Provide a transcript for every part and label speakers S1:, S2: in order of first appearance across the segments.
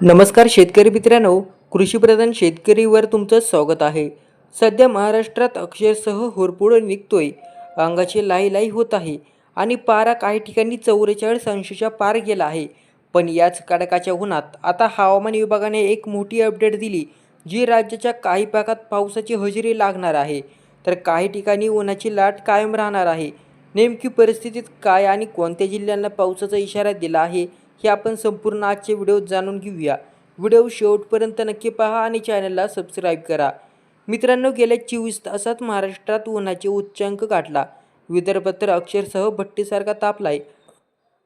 S1: नमस्कार शेतकरी मित्रांनो, कृषीप्रधान शेतकरीवर तुमचं स्वागत आहे. सध्या महाराष्ट्रात अक्षरशः होरपळून निघतोय. अंगाची लाई होत आहे आणि पारा काही ठिकाणी 44 अंशाच्या पार गेला आहे. पण याच कडाक्याच्या उन्हात आता हवामान विभागाने एक मोठी अपडेट दिली, जी राज्याच्या काही भागात पावसाची हजेरी लागणार आहे, तर काही ठिकाणी उन्हाची लाट कायम राहणार आहे. नेमकी परिस्थितीत काय आणि कोणत्या जिल्ह्यांना पावसाचा इशारा दिला आहे, हे आपण संपूर्ण आजच्या व्हिडिओत जाणून घेऊया. व्हिडिओ शेवटपर्यंत नक्की पहा आणि चॅनलला सबस्क्राईब करा. मित्रांनो, गेल्या 24 तासात महाराष्ट्रात उन्हाचे उच्चांक गाठला. विदर्भात तर अक्षरशः भट्टीसारखा तापलाय.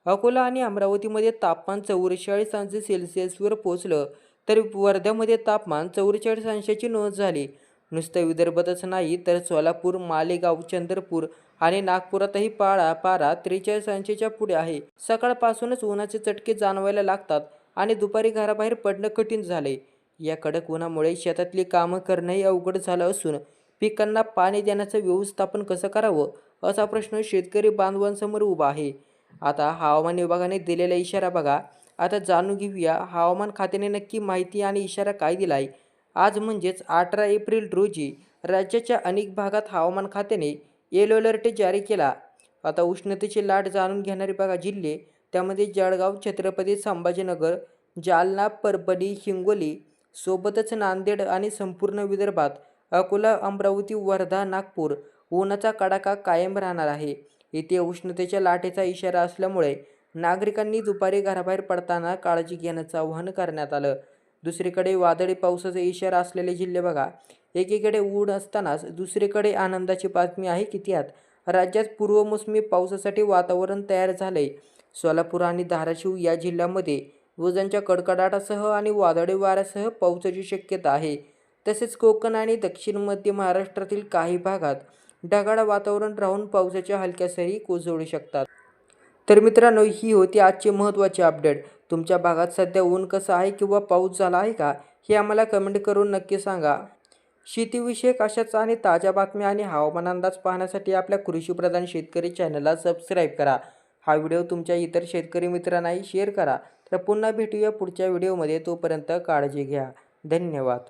S1: अकोला आणि अमरावतीमध्ये तापमान 44 अंश सेल्सिअसवर पोहोचलं, तर वर्ध्यामध्ये तापमान 44 अंशाची नोंद झाली. नुसतं विदर्भातच नाही, तर सोलापूर, मालेगाव, चंद्रपूर आणि नागपुरातही पारा 43 अंशाच्या पुढे आहे. सकाळपासूनच उन्हाचे चटके जाणवायला लागतात आणि दुपारी घराबाहेर पडणं कठीण झाले. या कडक उन्हामुळे शेतातली कामं करणंही अवघड झालं असून पिकांना पाणी देण्याचं व्यवस्थापन कसं करावं, असा प्रश्न शेतकरी बांधवांसमोर उभा आहे. आता हवामान विभागाने दिलेला इशारा बघा. आता जाणून घेऊया हवामान खात्याने नक्की माहिती आणि इशारा काय दिलाय. आज म्हणजेच 18 एप्रिल रोजी राज्याच्या अनेक भागात हवामान खात्याने येलो अलर्ट जारी केला. आता उष्णतेची लाट जाणून घेणारे बघा जिल्हे, त्यामध्ये जळगाव, छत्रपती संभाजीनगर, जालना, परभणी, हिंगोली सोबतच नांदेड आणि संपूर्ण विदर्भात अकोला, अमरावती, वर्धा, नागपूर उन्हाचा कडाका कायम राहणार आहे. इथे उष्णतेच्या लाटेचा इशारा असल्यामुळे नागरिकांनी दुपारी घराबाहेर पडताना काळजी घेण्याचं आवाहन करण्यात आलं. दुसरीकडे वादळी पावसाचा इशारा असलेले जिल्हे बघा. एकीकडे ऊन असतानाच दुसरीकडे आनंदाची बातमी आहे की त्यात राज्यात पूर्वमोसमी पावसासाठी वातावरण तयार झालंय. सोलापूर आणि धाराशिव या जिल्ह्यामध्ये विजांच्या कडकडाटासह आणि वादळी वाऱ्यासह पावसाची शक्यता आहे. तसेच कोकण आणि दक्षिण मध्य महाराष्ट्रातील काही भागात ढगाळ वातावरण राहून पावसाच्या हलक्या सरी कोसळू शकतात. तर मित्रांनो, ही होती आजची महत्त्वाची अपडेट. तुमच्या भागात सध्या ऊन कसं आहे किंवा पाऊस झाला आहे का, हे आम्हाला कमेंट करून नक्की सांगा. शेतीविषयक अशाच आणि ताज्या बातम्या आणि हवामान अंदाज पाहण्यासाठी आपल्या कृषीप्रधान शेतकरी चॅनलला सबस्क्राईब करा. हा व्हिडिओ तुमच्या इतर शेतकरी मित्रांनाही शेअर करा. तर पुन्हा भेटूया पुढच्या व्हिडिओमध्ये. तोपर्यंत काळजी घ्या. धन्यवाद.